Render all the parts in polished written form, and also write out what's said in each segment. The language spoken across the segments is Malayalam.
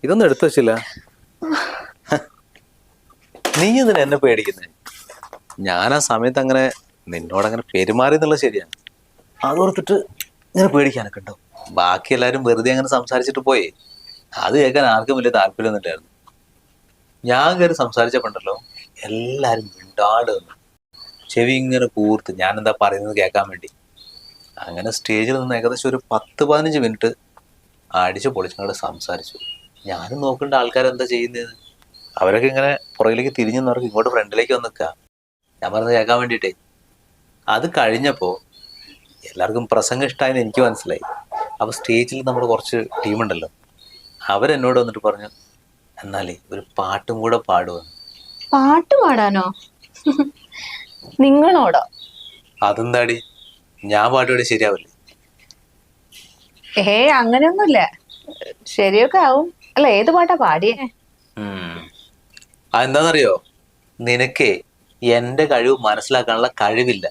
ഇതൊന്നും എടുത്തു വെച്ചില്ല. നീ എന്തിനാ എന്നെ പേടിക്കുന്നത്? ഞാൻ ആ സമയത്ത് അങ്ങനെ നിന്നോടങ്ങനെ പെരുമാറി എന്നുള്ളത് ശരിയാണ്. അതോർത്തിട്ട് ഇങ്ങനെ പേടിക്കാനൊക്കെ ഉണ്ടോ? ബാക്കി എല്ലാവരും വെറുതെ അങ്ങനെ സംസാരിച്ചിട്ട് പോയി. അത് കേൾക്കാൻ ആർക്കും വലിയ താല്പര്യമൊന്നും ഇല്ലായിരുന്നു. ഞാൻ കയറി സംസാരിച്ചപ്പോണ്ടല്ലോ എല്ലാരും മിണ്ടാട് നിന്ന് ചെവി ഇങ്ങനെ കൂർത്ത് ഞാൻ എന്താ പറയുന്നത് കേൾക്കാൻ വേണ്ടി. അങ്ങനെ സ്റ്റേജിൽ നിന്ന് ഏകദേശം ഒരു 10-15 മിനിറ്റ് അടിച്ചു പൊളിച്ചങ്ങോട്ട് സംസാരിച്ചു. ഞാനും നോക്കേണ്ട ആൾക്കാരെന്താ ചെയ്യുന്നത്. അവരൊക്കെ ഇങ്ങനെ പുറകിലേക്ക് തിരിഞ്ഞെന്നവർക്ക് ഇങ്ങോട്ട് ഫ്രണ്ടിലേക്ക് വന്ന് നിൽക്കുക, ഞാൻ പറഞ്ഞത് കേൾക്കാൻ വേണ്ടിയിട്ടേ. അത് കഴിഞ്ഞപ്പോ എല്ലാവർക്കും പ്രസംഗം ഇഷ്ടമായെന്ന് എനിക്ക് മനസ്സിലായി. അപ്പൊ സ്റ്റേജിൽ നമ്മുടെ കുറച്ച് ടീമുണ്ടല്ലോ, അവരെന്നോട് വന്നിട്ട് പറഞ്ഞു, എന്നാലേ ഒരു പാട്ടും കൂടെ പാടുമെന്ന്. പാട്ട് പാടാനോ? നിങ്ങളോടോ? അതെന്താടി, ഞാൻ പാട്ടുപാടി ശരിയാവില്ലേ? അങ്ങനെയൊന്നുമില്ല, ശരിയൊക്കെ ആവും. അല്ല, ഏത് പാട്ടാ പാടിയേ? അതെന്താന്നറിയോ, നിനക്കേ എന്റെ കഴിവ് മനസ്സിലാക്കാനുള്ള കഴിവില്ല.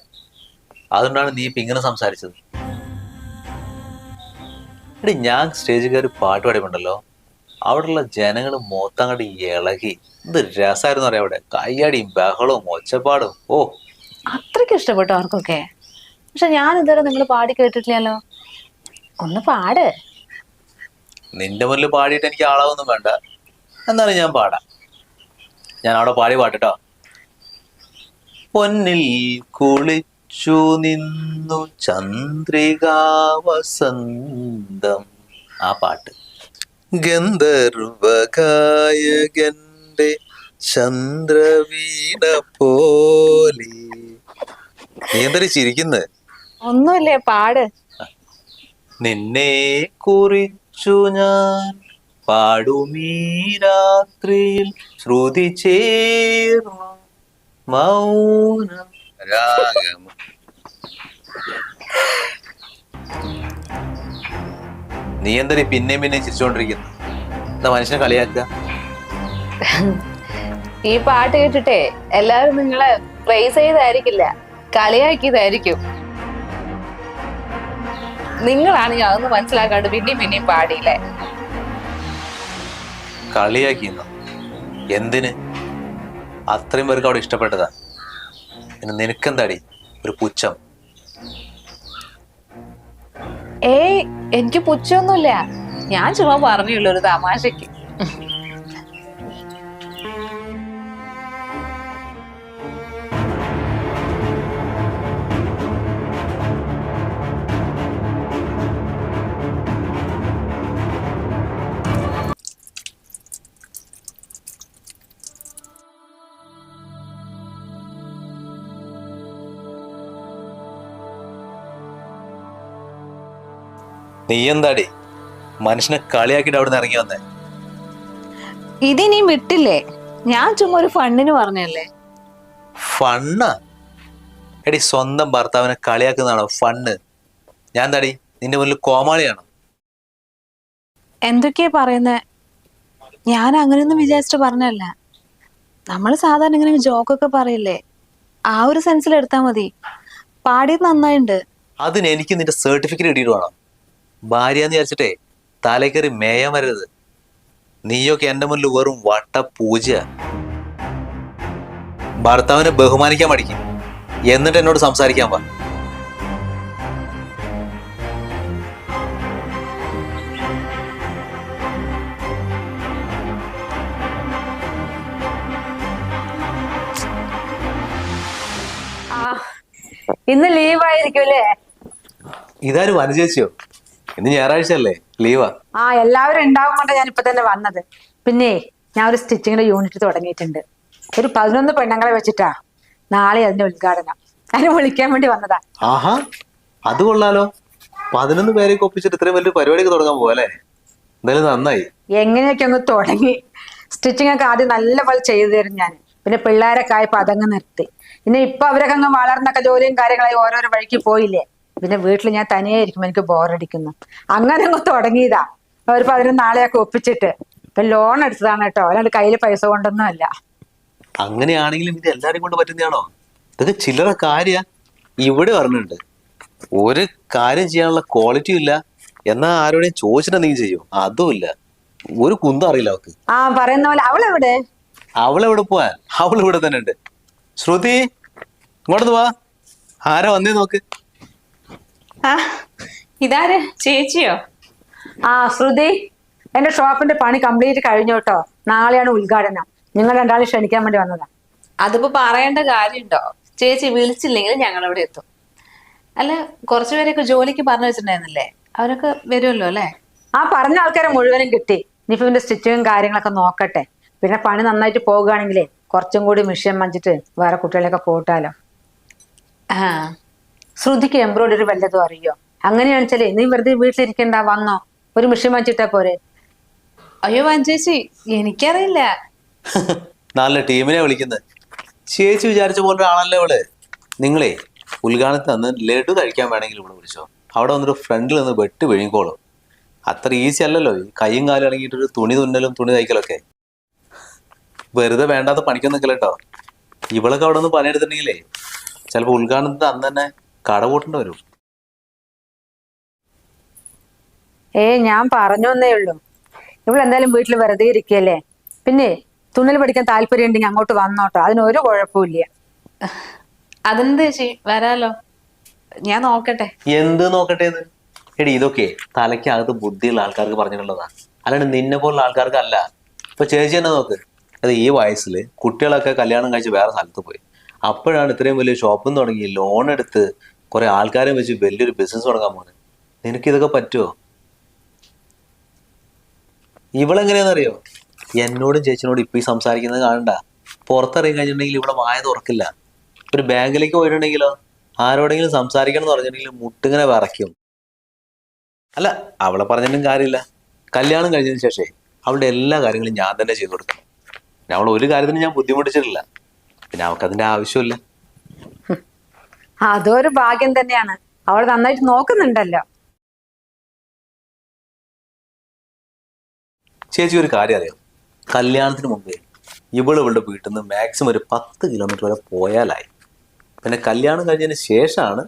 അതുകൊണ്ടാണ് നീ ഇപ്പൊ ഇങ്ങനെ സംസാരിച്ചത്. എടി, ഞാൻ സ്റ്റേജിൽ കയറി പാട്ട് പാടിയുണ്ടല്ലോ, അവിടെയുള്ള ജനങ്ങൾ മൊത്തങ്ങോട്ട് ഇളകി. ഇത് രസമായിരുന്നു അറിയാം. അവിടെ കയ്യടിയും ബഹളവും ഒച്ചപ്പാടും. ഓ, അത്രയ്ക്ക് ഇഷ്ടപ്പെട്ടു അവർക്കൊക്കെ. പക്ഷെ ഞാൻ ഇതുവരെ നിങ്ങൾ പാടി കേട്ടിട്ടില്ലല്ലോ. ഒന്ന് പാട്. നിന്റെ മുന്നിൽ പാടിയിട്ട് എനിക്ക് ആളാവൊന്നും വേണ്ട. എന്നാലും ഞാൻ പാടാം. ഞാൻ അവിടെ പാടി പാട്ടിട്ടോ. പൊന്നിൽ കുളിച്ചു നിന്നു ചന്ദ്രികാവസന്തം, ആ പാട്ട്. ഗന്ധർവഗായകന്റെ ചന്ദ്രവീണ പോലെ. നീ എന്തൊരു ചിരിക്കുന്നത്? ഒന്നുമില്ലേ, പാട്. നിന്നെ കുറിച്ചു ഞാൻ പാടുമീ രാത്രിയിൽ ശ്രുതി ചേർന്നു മൗനം രാഗം. നീ എന്തൊരു പിന്നെയും പിന്നെയും ചിരിച്ചോണ്ടിരിക്കുന്നു? എന്താ മനുഷ്യനെ കളിയാക്കുക? ഈ പാട്ട് കേട്ടിട്ടേ എല്ലാവരും നിങ്ങളെ പ്രൈസ് ചെയ്തായിരിക്കില്ല, കളിയാക്കിയതായിരിക്കും. നിങ്ങളാണെങ്കിൽ അതൊന്ന് മനസ്സിലാക്കാണ്ട് പിന്നെയും പിന്നെയും പാടിയില്ലേ. കളിയാക്കിയെന്നോ? എന്തിന്? അത്രയും പേർക്ക് അവിടെ ഇഷ്ടപ്പെട്ടതാ. പിന്നെ നിനക്കെന്താടി ഒരു പുച്ഛം? എനിക്ക് പുച്ഛമൊന്നുമില്ല, ഞാൻ ചുമ്മാ പറഞ്ഞുള്ളൂ ഒരു തമാശക്ക്. നീ എന്താടി മനുഷ്യനെ കളിയാക്കിട്ട് അവിടെ നിന്ന് ഇറങ്ങി വന്നേ? ഇതിനി വിട്ടില്ലേ, ഞാൻ ചുമ്മാ ഒരു ഫണ്ണിന് പറഞ്ഞല്ലേ. ഫണ്ണാ? എടി, സ്വന്തം ഭർത്താവിനെ കളിയാക്കുന്നതാണോ ഫണ്ണ്? ഞാൻ എന്താടി നിന്റെ മുന്നിൽ കോമാളിയാണോ? എന്തൊക്കെയാ പറയുന്നേ? ഞാൻ അങ്ങനെയൊന്നും വിചാരിച്ചിട്ട് പറഞ്ഞല്ല. നമ്മൾ സാധാരണ ഇങ്ങനെ ജോക്കൊക്കെ പറയില്ലേ, ആ ഒരു സെൻസിൽ എടുത്താ മതി. പാടിയത് നന്നായിണ്ട്. അതിന് എനിക്ക് നിന്റെ സർട്ടിഫിക്കറ്റ് കിട്ടിയിട്ട് വേണം. ഭാര്യന്ന് വിചാരിച്ചിട്ടേ തലക്കറി മേയാൻ വരരുത്. നീയൊക്കെ എന്റെ മുന്നിൽ വെറും വട്ട പൂജ. ഭർത്താവിനെ ബഹുമാനിക്കാൻ പഠിക്കും, എന്നിട്ട് എന്നോട് സംസാരിക്കാൻ വാ. ഇന്ന് ലീവ് ആയിരിക്കുമല്ലേ? ഇതാരും അനുചേച്ചിയോ? ഇന്ന് ഞായറാഴ്ച അല്ലേ, ലീവാ. എല്ലാവരും ഉണ്ടാവുമ്പോണ്ട് ഞാൻ ഇപ്പൊ തന്നെ വന്നത്. പിന്നെ ഞാൻ ഒരു സ്റ്റിച്ചിങ്ങിന്റെ യൂണിറ്റ് തുടങ്ങിയിട്ടുണ്ട്. ഒരു 11 പെണ്ണുങ്ങളെ വെച്ചിട്ടാ നാളെ അതിന്റെ ഉദ്ഘാടനം. അതിനെ വിളിക്കാൻ വേണ്ടി വന്നതാ. ആഹാ, അത് കൊള്ളാലോ. 11 പേരെയൊക്കെ ഒപ്പിച്ചിട്ട് ഇത്രയും വലിയ പരിപാടിയൊക്കെ തുടങ്ങാൻ പോവല്ലേ? എന്തായാലും നന്നായി. എങ്ങനെയൊക്കെ ഒന്ന് തുടങ്ങി. സ്റ്റിച്ചിങ് ഒക്കെ ആദ്യം നല്ലപോലെ ചെയ്തു തരും ഞാൻ. പിന്നെ പിള്ളേരൊക്കെ ആയപ്പോ അതങ്ങ് നിർത്തി. പിന്നെ ഇപ്പൊ അവരൊക്കെ അങ്ങ് വളർന്നൊക്കെ ജോലിയും കാര്യങ്ങളായി ഓരോരോ വഴിക്ക് പോയില്ലേ. പിന്നെ വീട്ടിൽ ഞാൻ തനിയെ ഇരിക്കുമ്പോ എനിക്ക് ബോറടിക്കുന്നു. അങ്ങനെ അങ്ങ് തുടങ്ങിയതാ. ഒരു 11 നാളെയൊക്കെ ഒപ്പിച്ചിട്ട്. ഇപ്പൊ ലോൺ എടുത്തതാണ് കേട്ടോ, അല്ലാണ്ട് കയ്യിൽ പൈസ കൊണ്ടൊന്നും അല്ല. അങ്ങനെയാണെങ്കിലും ഇത് എല്ലാരും കൊണ്ട് പറ്റുന്നതാണോ? ഇതൊക്കെ ചില്ലറ കാര്യ. ഇവിടെ പറഞ്ഞിട്ടുണ്ട്, ഒരു കാര്യം ചെയ്യാനുള്ള ക്വാളിറ്റിയും ഇല്ല, എന്നാ ആരോടെയും ചോദിച്ചിട്ട് നീ ചെയ്യും അതുമില്ല. ഒരു കുന്തം അറിയില്ല അവക്ക്. ആ പറയുന്ന പോലെ അവളെവിടെ? അവളെവിടെ പോവാൻ, അവളിവിടെ തന്നെ ഉണ്ട്. ശ്രുതി ഇങ്ങോട്ട് വാ, ആരാ വന്നേ നോക്ക്. ആ ഇതാര്, ചേച്ചിയോ? ആ ശ്രുതി, എന്റെ ഷോപ്പിന്റെ പണി കംപ്ലീറ്റ് കഴിഞ്ഞു കേട്ടോ. നാളെയാണ് ഉദ്ഘാടനം. നിങ്ങൾ രണ്ടാളും ക്ഷണിക്കാൻ വേണ്ടി വന്നതാ. അതിപ്പോ പറയേണ്ട കാര്യമുണ്ടോ? ചേച്ചി വിളിച്ചില്ലെങ്കിൽ ഞങ്ങൾ ഇവിടെ എത്തും. അല്ല, കുറച്ചുപേരൊക്കെ ജോലിക്ക് പറഞ്ഞു വെച്ചിട്ടുണ്ടായിരുന്നില്ലേ, അവരൊക്കെ വരുമല്ലോ അല്ലേ? ആ പറഞ്ഞ ആൾക്കാരെ മുഴുവനും കിട്ടി. ഇനിയിപ്പോ ഇതിന്റെ സ്റ്റിച്ചിങ്ങും കാര്യങ്ങളൊക്കെ നോക്കട്ടെ. പിന്നെ പണി നന്നായിട്ട് പോകുകയാണെങ്കിലേ കുറച്ചും കൂടി മിഷ്യൻ മഞ്ചിട്ട് വേറെ കുട്ടികളെയൊക്കെ കൂട്ടാലോ. ആ ശ്രുതിക്ക് എംബ്രോയിഡറി വല്ലതും അറിയോ? അങ്ങനെയാണെന്ന് വെച്ചാലേ നീ വെറുതെ വീട്ടിലിരിക്കണ്ട, വന്നോ ഒരു മിഷ്യൻ മഞ്ചിട്ടാ പോരെ. അയ്യോ ചേച്ചി, എനിക്കറിയില്ല. നല്ല ടീമിനെ വിളിക്കുന്നത്. ചേച്ചി വിചാരിച്ച പോലെ ആണല്ലോ അവള്. നിങ്ങളെ ഉദ്ഘാടനത്തിൽ നിന്ന് ലഡു കഴിക്കാൻ വേണമെങ്കിൽ ഇവിടെ വിളിച്ചോ. അവിടെ വന്നിട്ട് ഫ്രണ്ടിൽ നിന്ന് വെട്ട് വിഴുങ്ങിക്കോളും. അത്ര ഈസി അല്ലല്ലോ ഈ കൈയും കാലും ഇറങ്ങിയിട്ടൊരു തുണി തുന്നലും തുണി തയ്ക്കലൊക്കെ. വെറുതെ വേണ്ടാത്ത പണിക്കൊന്നും നിൽക്കില്ല കേട്ടോ. ഇവളൊക്കെ അവിടെ നിന്ന് പണിയെടുത്തിട്ടുണ്ടെങ്കിലേ ചിലപ്പോൾ ഉദ്ഘാടനത്തിന് അന്ന് തന്നെ കട കൂട്ടേണ്ടി വരും. ഞാൻ പറഞ്ഞു എന്നേ ഉള്ളൂ. ഇവളെന്തായാലും വീട്ടിൽ വെറുതെ ഇരിക്കല്ലേ. പിന്നെ തുന്നൽ പഠിക്കാൻ താല്പര്യം ഉണ്ടെങ്കിൽ അങ്ങോട്ട് വന്നോട്ടോ, അതിനൊരു കുഴപ്പമില്ല. അതെന്ത് ചേച്ചി, വരാലോ. ഞാൻ നോക്കട്ടെ. എന്ത് നോക്കട്ടെ എന്ന്? എടി ഇതൊക്കെ തലയ്ക്കകത്ത് ബുദ്ധിയുള്ള ആൾക്കാർക്ക് പറഞ്ഞിട്ടുള്ളതാ, അല്ലാണ്ട് നിന്നെ പോലുള്ള ആൾക്കാർക്ക് അല്ല. ഇപ്പൊ ചേച്ചി തന്നെ നോക്ക്, അത് ഈ വയസ്സിൽ കുട്ടികളൊക്കെ കല്യാണം കഴിച്ച് വേറെ സ്ഥലത്ത് പോയി. അപ്പോഴാണ് ഇത്രയും വലിയ ഷോപ്പും തുടങ്ങി ലോൺ എടുത്ത് കുറെ ആൾക്കാരെ വെച്ച് വലിയൊരു ബിസിനസ് തുടങ്ങാൻ പോകുന്നത്. നിനക്ക് ഇതൊക്കെ പറ്റുമോ? ഇവളെങ്ങനെയാണെന്നറിയോ, എന്നോടും ചേച്ചിനോടും ഇപ്പൊ ഈ സംസാരിക്കുന്നത് കാണണ്ട. പുറത്തിറങ്ങി കഴിഞ്ഞിട്ടുണ്ടെങ്കിൽ ഇവിടെ വായ തുറക്കില്ല. ഒരു ബാങ്കിലേക്ക് പോയിട്ടുണ്ടെങ്കിലോ ആരോടെങ്കിലും സംസാരിക്കണം എന്ന് പറഞ്ഞിട്ടുണ്ടെങ്കിൽ മുട്ടിങ്ങനെ വിറയ്ക്കും. അല്ല, അവളെ പറഞ്ഞിട്ടും കാര്യമില്ല. കല്യാണം കഴിഞ്ഞതിന് ശേഷമേ അവളുടെ എല്ലാ കാര്യങ്ങളും ഞാൻ തന്നെ ചെയ്തു കൊടുക്കണം. പിന്നെ അവൾ ഒരു കാര്യത്തിന് ഞാൻ ബുദ്ധിമുട്ടിച്ചിട്ടില്ല. പിന്നെ അവൾക്കതിന്റെ ആവശ്യമില്ല. അതൊരു ഭാഗ്യം തന്നെയാണ്. അവൾ നന്നായിട്ട് നോക്കുന്നുണ്ടല്ലോ. ചേച്ചി ഒരു കാര്യം അറിയാം, കല്യാണത്തിന് മുമ്പേ ഇവളുടെ വീട്ടിൽ നിന്ന് മാക്സിമം ഒരു 10 കിലോമീറ്റർ വരെ പോയാലായി. പിന്നെ കല്യാണം കഴിഞ്ഞതിന് ശേഷമാണ്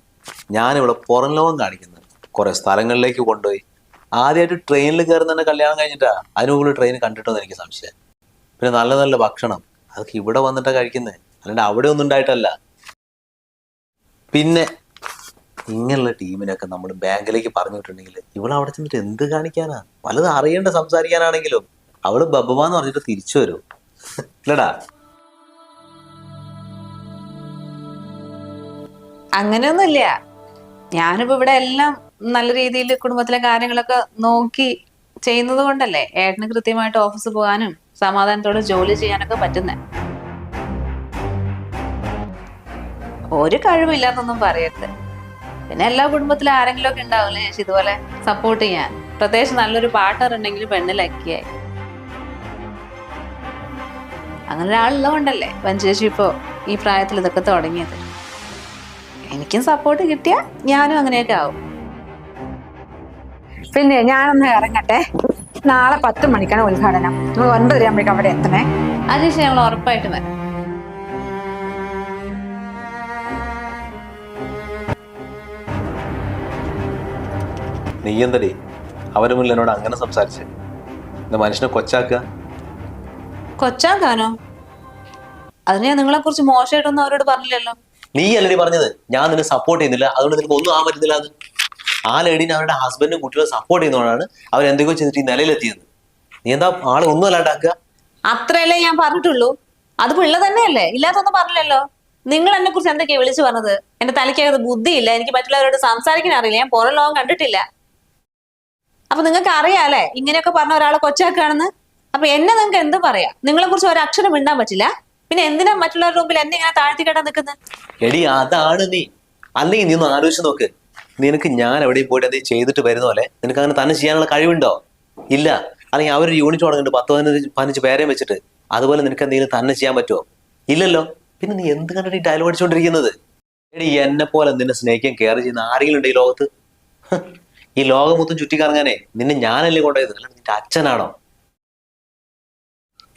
ഞാൻ ഇവിടെ പുറം ലോകം കാണിക്കുന്നത്. കുറെ സ്ഥലങ്ങളിലേക്ക് കൊണ്ടുപോയി. ആദ്യമായിട്ട് ട്രെയിനിൽ കയറുന്ന തന്നെ കല്യാണം കഴിഞ്ഞിട്ടാ. അതിന് മുകളിൽ ട്രെയിൻ കണ്ടിട്ടോന്ന് എനിക്ക് സംശയം. പിന്നെ നല്ല നല്ല ഭക്ഷണം അതൊക്കെ ഇവിടെ വന്നിട്ടാണ് കഴിക്കുന്നത്, അല്ലാണ്ട് അവിടെ ഒന്നും ഉണ്ടായിട്ടല്ല. പിന്നെ ഇങ്ങനെയുള്ള ടീമിനൊക്കെ നമ്മൾ ബാങ്കിലേക്ക് പറഞ്ഞു വിട്ടിട്ടുണ്ടെങ്കിൽ ഇവിടെ അവിടെ ചെന്നിട്ട് എന്ത് കാണിക്കാനാ? പലത് അറിയേണ്ട സംസാരിക്കാനാണെങ്കിലും അവള് ബബ്ബാന്ന് പറഞ്ഞിട്ട് തിരിച്ചു വരും. ഇല്ലടാ, അങ്ങനെയൊന്നുമില്ല. ഞാനിപ്പോ ഇവിടെ എല്ലാം നല്ല രീതിയിൽ കുടുംബത്തിലെ കാര്യങ്ങളൊക്കെ നോക്കി ചെയ്യുന്നത് കൊണ്ടല്ലേ ഏട്ടന് കൃത്യമായിട്ട് ഓഫീസിൽ പോകാനും സമാധാനത്തോടെ ജോലി ചെയ്യാനൊക്കെ പറ്റുന്നേ. ഒരു കഴിവില്ലാന്നൊന്നും പറയരുത്. പിന്നെ എല്ലാ കുടുംബത്തിലും ആരെങ്കിലും ഒക്കെ ഉണ്ടാവില്ലേ ചേച്ചി ഇതുപോലെ സപ്പോർട്ട് ചെയ്യാൻ. പ്രത്യേകിച്ച് നല്ലൊരു പാർട്ണർ ഉണ്ടെങ്കിൽ പെണ്ണ് ലക്കിയായി. അങ്ങനെ ഒരാളുള്ളതുകൊണ്ടല്ലേ വഞ്ചേച്ചി ഇപ്പോ ഈ പ്രായത്തിൽ ഇതൊക്കെ തുടങ്ങിയത്. എനിക്കും സപ്പോർട്ട് കിട്ടിയാ ഞാനും അങ്ങനെയൊക്കെ ആവും. പിന്നെ ഞാനൊന്ന് ഇറങ്ങട്ടെ. നാളെ 10 മണിക്കാണ് ഉദ്ഘാടനം. നിങ്ങൾ 9:30 ആകുമ്പോഴേക്കും അവിടെ എത്തണേ. അത് ചേച്ചി ഞങ്ങൾ ഉറപ്പായിട്ട് വരാം. നീ എന്തടി അവരുടെ മുന്നിൽ എന്നോട് അങ്ങനെ സംസാരിച്ച് എന്റെ മനുഷ്യനെ കൊച്ചാക്കുക? കൊച്ചാക്കാനോ? അതിന് ഞാൻ നിങ്ങളെ കുറിച്ച് മോശമായിട്ടൊന്നും അവരോട് പറഞ്ഞില്ലല്ലോ. നീ അല്ലടി പറഞ്ഞത് ഞാൻ നിന്നെ സപ്പോർട്ട് ചെയ്യുന്നില്ല, അതുകൊണ്ട് നിനക്ക് ഒന്നും ആവാൻ പറ്റുന്നില്ല. അത് ആ ലേഡീനെ അവരുടെ ഹസ്ബൻഡും കുട്ടികളും സപ്പോർട്ട് ചെയ്യുന്നതുകൊണ്ടാണ് അവർ എന്തൊക്കെയോ ചെയ്തിട്ട് ഈ നിലയിലെത്തിയത്. നീ എന്താ ആളെ ഒന്നും അല്ലാണ്ടാക്കുക? അത്രയല്ലേ ഞാൻ പറഞ്ഞിട്ടുള്ളൂ. അത് പിള്ള തന്നെയല്ലേ, ഇല്ലാത്തൊന്നും പറഞ്ഞില്ലല്ലോ. നിങ്ങൾ എന്നെ കുറിച്ച് എന്തൊക്കെയാ വിളിച്ചു പറഞ്ഞത്? എന്റെ തലയ്ക്കകത്ത് ബുദ്ധിയില്ല, എനിക്ക് മറ്റുള്ളവരോട് സംസാരിക്കാൻ അറിയില്ല, ഞാൻ പുറം ലോകം കണ്ടിട്ടില്ല. അപ്പൊ നിങ്ങൾക്ക് അറിയാലേ ഇങ്ങനെയൊക്കെ പറഞ്ഞ ഒരാളെ കൊച്ചാക്കുകയാണെന്ന്. അപ്പൊ എന്നെ നിങ്ങൾക്ക് എന്ത് പറയാ? നിങ്ങളെ കുറിച്ച് ഒരക്ഷരം മിണ്ടാൻ പറ്റില്ല. പിന്നെ എന്തിനാ മറ്റുള്ളവരുടെ മുമ്പിൽ എന്നെ ഇങ്ങനെ താഴ്ത്തി കേട്ടാ നിൽക്കുന്നത്? എടി അതാണ് നീ. അല്ലെങ്കിൽ നീ ഒന്ന് ആലോചിച്ച് നോക്ക്. നിനക്ക് ഞാൻ എവിടെയും പോയിട്ട് എന്തെങ്കിലും ചെയ്തിട്ട് വരുന്ന പോലെ നിനക്ക് അങ്ങനെ തന്നെ ചെയ്യാനുള്ള കഴിവുണ്ടോ? ഇല്ല. അല്ലെങ്കിൽ അവരൊരു യൂണിറ്റ് തുടങ്ങിയിട്ട് 10-15 പേരെയും വെച്ചിട്ട് അതുപോലെ നിനക്ക് എന്തെങ്കിലും തന്നെ ചെയ്യാൻ പറ്റുമോ? ഇല്ലല്ലോ. പിന്നെ നീ എന്ത് കണ്ടിട്ട് ഈ ഡയലോഗ് അടിച്ചുകൊണ്ടിരിക്കുന്നത്? എടി എന്നെ പോലെ നിന്നെ സ്നേഹിക്കാൻ കെയർ ചെയ്യുന്ന ആരെങ്കിലും ഉണ്ട് ഈ ലോകത്ത്? ഈ ലോകം മൊത്തം ചുറ്റിക്കറങ്ങാനേ നിന്നെ ഞാനല്ലേ കൊണ്ടുപോയത്, അല്ലാണ്ട് നിന്റെ അച്ഛനാണോ?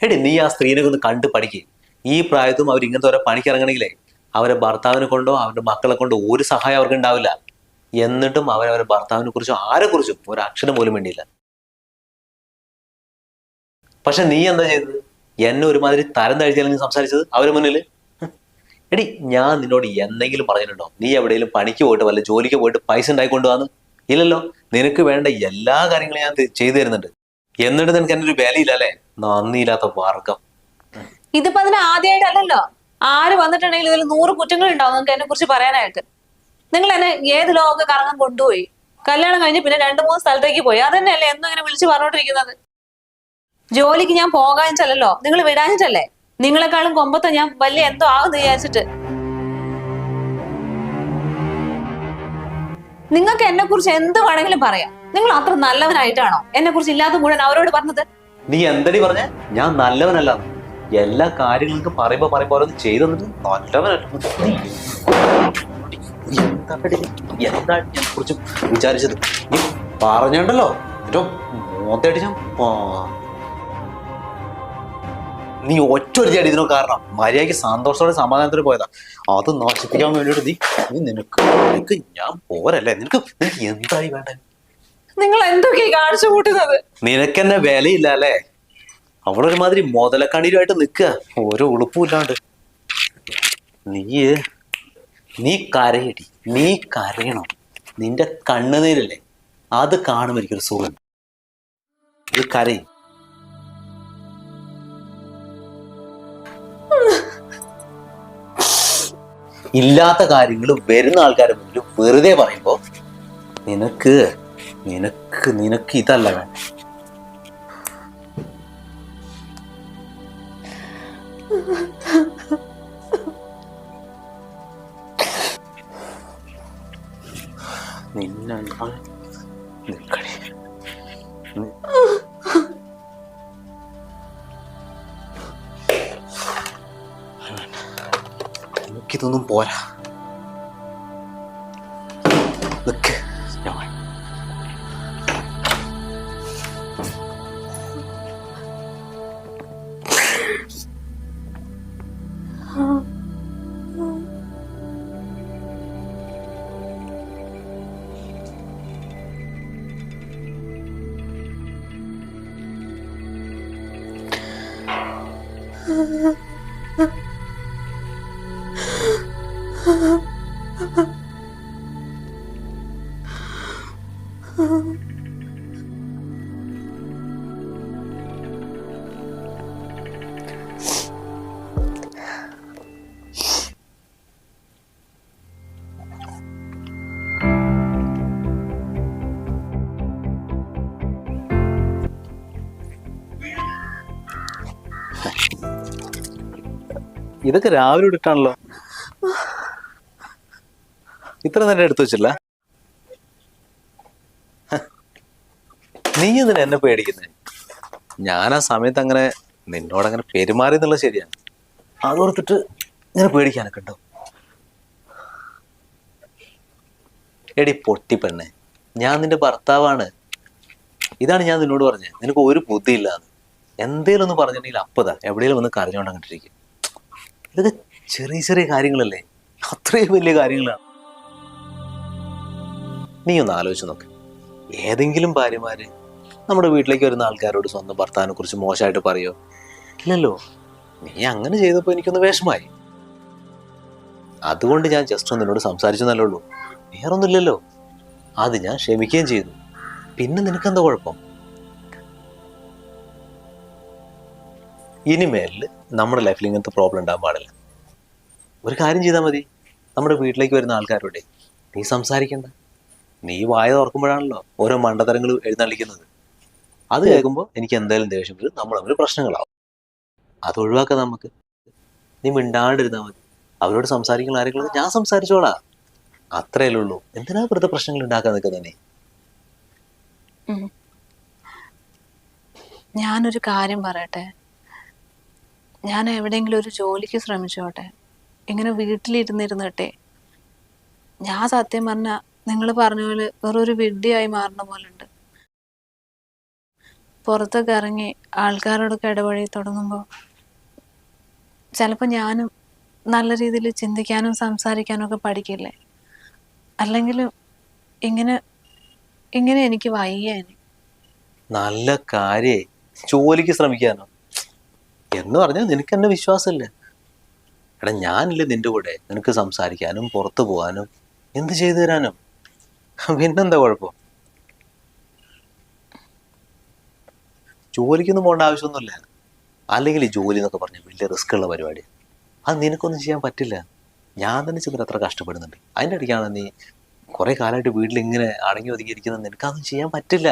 എടി നീ ആ സ്ത്രീനെ ഒന്ന് കണ്ട് പഠിക്കുക. ഈ പ്രായത്തും അവർ ഇങ്ങനത്തെ ഓരോ പണിക്ക് ഇറങ്ങണമെങ്കിലേ അവരെ ഭർത്താവിനെ കൊണ്ടോ അവരുടെ മക്കളെ കൊണ്ടോ ഒരു സഹായം അവർക്ക് ഉണ്ടാവില്ല. എന്നിട്ടും അവരവരുടെ ഭർത്താവിനെ കുറിച്ചോ ആരെ കുറിച്ചും ഒരു അക്ഷരം പോലും വേണ്ടിയില്ല. പക്ഷെ നീ എന്താ ചെയ്തത്? എന്നെ ഒരുമാതിരി തരം താഴ്ത്തിയാലും നീ സംസാരിച്ചത് അവരുടെ മുന്നിൽ. എടി, ഞാൻ നിന്നോട് എന്തെങ്കിലും പറഞ്ഞിട്ടുണ്ടോ? നീ എവിടെയെങ്കിലും പണിക്ക് പോയിട്ട് വല്ല ജോലിക്ക് പോയിട്ട് പൈസ ഉണ്ടായിക്കൊണ്ട് വന്ന്? ഇല്ലല്ലോ. നിനക്ക് വേണ്ട എല്ലാ കാര്യങ്ങളും ഞാൻ ചെയ്തു തരുന്നുണ്ട്. എന്നിട്ട് നിനക്ക് എന്റെ ഒരു വിലയില്ല അല്ലേ? നന്ദിയില്ലാത്ത വർഗം. ഇതിപ്പോ അതിന് ആദ്യമായിട്ടല്ലല്ലോ. ആര് വന്നിട്ടുണ്ടെങ്കിലും ഇതിൽ 100 കുറ്റങ്ങൾ ഉണ്ടാവും നിങ്ങൾക്ക് എന്നെ കുറിച്ച് പറയാനായിട്ട്. നിങ്ങൾ എന്നെ ഏത് ലോകമൊക്കെ കറങ്ങാൻ കൊണ്ടുപോയി. കല്യാണം കഴിഞ്ഞ് പിന്നെ 2-3 സ്ഥലത്തേക്ക് പോയി. അതന്നെയല്ലേ എന്നും ഇങ്ങനെ വിളിച്ചു പറഞ്ഞോണ്ടിരിക്കുന്നത്. ജോലിക്ക് ഞാൻ പോകാഞ്ഞിട്ടല്ലോ, നിങ്ങൾ വിടാഞ്ഞിട്ടല്ലേ. നിങ്ങളെക്കാളും കൊമ്പത്തെ ഞാൻ വലിയ എന്തോ ആകുന്നു വിചാരിച്ചിട്ട്. നിങ്ങൾക്ക് എന്നെ കുറിച്ച് എന്ത് വേണമെങ്കിലും പറയാം. നിങ്ങൾ അത്ര നല്ലവനായിട്ടാണോ എന്നെ കുറിച്ച് ഇല്ലാത്ത മുഴുവൻ അവരോട് പറഞ്ഞത്? നീ എന്തടി പറഞ്ഞ? ഞാൻ നല്ലവനല്ല. എല്ലാ കാര്യങ്ങൾക്ക് പറയുമ്പോ ഓരോന്ന് ചെയ്തു തന്നിട്ട് നല്ലവനല്ല. എന്താണ് ഞാൻ കുറിച്ച് വിചാരിച്ചത്? നീ പറഞ്ഞുണ്ടല്ലോ ഏറ്റവും മോത്തയായിട്ട് ഞാൻ നീ ഒറ്റ അടി ഇതിനോ കാരണം മര്യാദയ്ക്ക് സന്തോഷത്തോടെ സമാധാനത്തോടെ പോയതാ. അത് നശിപ്പിക്കാൻ വേണ്ടിയിട്ട് നീ നിനക്ക് ഞാൻ പോരല്ലേ? നിനക്ക് എന്തായി വേണ്ടേ? നിങ്ങൾ എന്തൊക്കെയാ കാണിച്ചു കൂട്ടുന്നത്? നിനക്കെന്നെ വിലയില്ല അല്ലേ? അവിടെ ഒരുമാതിരി മുതലക്കണ്ണീരുമായിട്ട് നിൽക്കുക, ഓരോ ഉളുപ്പുമില്ലാണ്ട്. നീ കരയടി, നീ കരയണം. നിന്റെ കണ്ണുനീരല്ലേ, അത് കാണുമ്പോൾ എനിക്കൊരു സുഖം. ഇത് കരയും. ഇല്ലാത്ത കാര്യങ്ങൾ വരുന്ന ആൾക്കാരെ മുന്നിൽ വെറുതെ പറയുമ്പോ നിനക്ക് നിനക്ക് നിനക്ക് ഇതല്ല വേണ്ട. എനിക്കിതൊന്നും പോരാ. നിക്ക്, ഞാൻ ഇതൊക്കെ രാവിലെ ഇട്ടാണല്ലോ. ഇത്ര നേരം എടുത്തു വെച്ചില്ല. നീ എന്തിനാ എന്നെ പേടിക്കുന്നേ? ഞാൻ ആ സമയത്ത് അങ്ങനെ നിന്നോടങ്ങനെ പെരുമാറി എന്നുള്ളത് ശരിയാണ്. അതോർത്തിട്ട് ഇങ്ങനെ പേടിക്കാനൊക്കെ ഉണ്ടോ? എടി പൊട്ടി പെണ്ണെ, ഞാൻ നിന്റെ ഭർത്താവാണ്. ഇതാണ് ഞാൻ നിന്നോട് പറഞ്ഞത്. നിനക്ക് ഒരു ബുദ്ധിയില്ലാന്ന്. എന്തേലും ഒന്ന് പറഞ്ഞിട്ടുണ്ടെങ്കിൽ അപ്പതാ എവിടെയെങ്കിലും ഒന്ന് കരഞ്ഞോണ്ട് അങ്ങോട്ടിരിക്കും. ഇതൊക്കെ ചെറിയ ചെറിയ കാര്യങ്ങളല്ലേ, അത്രയും വലിയ കാര്യങ്ങളാണ്. നീ ഒന്ന് ആലോചിച്ച് നോക്ക്. ഏതെങ്കിലും ഭാര്യമാര് നമ്മുടെ വീട്ടിലേക്ക് വരുന്ന ആൾക്കാരോട് സ്വന്തം ഭർത്താവിനെ കുറിച്ച് മോശമായിട്ട് പറയോ? ഇല്ലല്ലോ. നീ അങ്ങനെ ചെയ്തപ്പോ എനിക്കൊന്ന് വിഷമായി. അതുകൊണ്ട് ഞാൻ ജസ്റ്റ് ഒന്ന് നിന്നോട് സംസാരിച്ചു നല്ലുള്ളൂ, വേറൊന്നുമില്ലല്ലോ. അത് ഞാൻ ക്ഷമിക്കുകയും ചെയ്തു. പിന്നെ നിനക്കെന്താ കുഴപ്പം? ഇനിമേലിൽ നമ്മുടെ ലൈഫിൽ ഇങ്ങനത്തെ പ്രോബ്ലം ഉണ്ടാകാൻ പാടില്ല. ഒരു കാര്യം ചെയ്താൽ മതി, നമ്മുടെ വീട്ടിലേക്ക് വരുന്ന ആൾക്കാരോടെ നീ സംസാരിക്കണ്ട. നീ വായ തുറക്കുമ്പോഴാണല്ലോ ഓരോ മണ്ടത്തരങ്ങൾ എഴുന്നള്ളിക്കുന്നത്. അത് കേൾക്കുമ്പോൾ എനിക്ക് എന്തായാലും ദേഷ്യം വരും, നമ്മൾ തമ്മിൽ പ്രശ്നങ്ങളാവും. അത് ഒഴിവാക്കാം നമുക്ക്. നീ മിണ്ടാണ്ടിരുന്നാൽ മതി. അവരോട് സംസാരിക്കുന്ന ആരെങ്കിലും ഞാൻ സംസാരിച്ചോളാം, അത്രയല്ലേ ഉള്ളൂ. എന്തിനാ വെറുതെ പ്രശ്നങ്ങൾ ഉണ്ടാക്കാൻ നിൽക്കുന്നതന്നെ? ഞാനൊരു കാര്യം പറയട്ടെ. ഞാൻ എവിടെയെങ്കിലും ഒരു ജോലിക്ക് ശ്രമിച്ചോട്ടെ. ഇങ്ങനെ വീട്ടിലിരുന്നിരുന്നിട്ടെ ഞാൻ സത്യം പറഞ്ഞ നിങ്ങൾ പറഞ്ഞ പോലെ വേറൊരു വിഡ്ഢിയായി മാറുന്ന പോലെ ഉണ്ട്. പുറത്തൊക്കെ ഇറങ്ങി ആൾക്കാരോടൊക്കെ ഇടപഴകി തുടങ്ങുമ്പോൾ ചിലപ്പോൾ ഞാനും നല്ല രീതിയിൽ ചിന്തിക്കാനും സംസാരിക്കാനും ഒക്കെ പഠിക്കില്ലേ. അല്ലെങ്കിലും ഇങ്ങനെ എനിക്ക് വയ്യ. നല്ല കാര്യേ, ജോലിക്ക് ശ്രമിക്കാനോ എന്ന് പറഞ്ഞാൽ നിനക്ക് എന്നെ വിശ്വാസമില്ല. എടാ ഞാനില്ലേ നിന്റെ കൂടെ, നിനക്ക് സംസാരിക്കാനും പുറത്തു പോകാനും എന്ത് ചെയ്തു തരാനും. പിന്നെന്താ കുഴപ്പം? ജോലിക്കൊന്നും പോകേണ്ട ആവശ്യമൊന്നുമില്ല. അല്ലെങ്കിൽ ഈ ജോലി എന്നൊക്കെ പറഞ്ഞാൽ വലിയ റിസ്ക് ഉള്ള പരിപാടി. അത് നിനക്കൊന്നും ചെയ്യാൻ പറ്റില്ല. ഞാൻ തന്നെ ചെന്നിട്ട് അത്ര കഷ്ടപ്പെടുന്നുണ്ട്. അതിൻ്റെ ഇടയ്ക്കാണ് നീ കുറെ കാലമായിട്ട് വീട്ടിൽ ഇങ്ങനെ അടങ്ങി ഒതുങ്ങിയിരിക്കുന്നത്. നിനക്കതൊന്നും ചെയ്യാൻ പറ്റില്ല.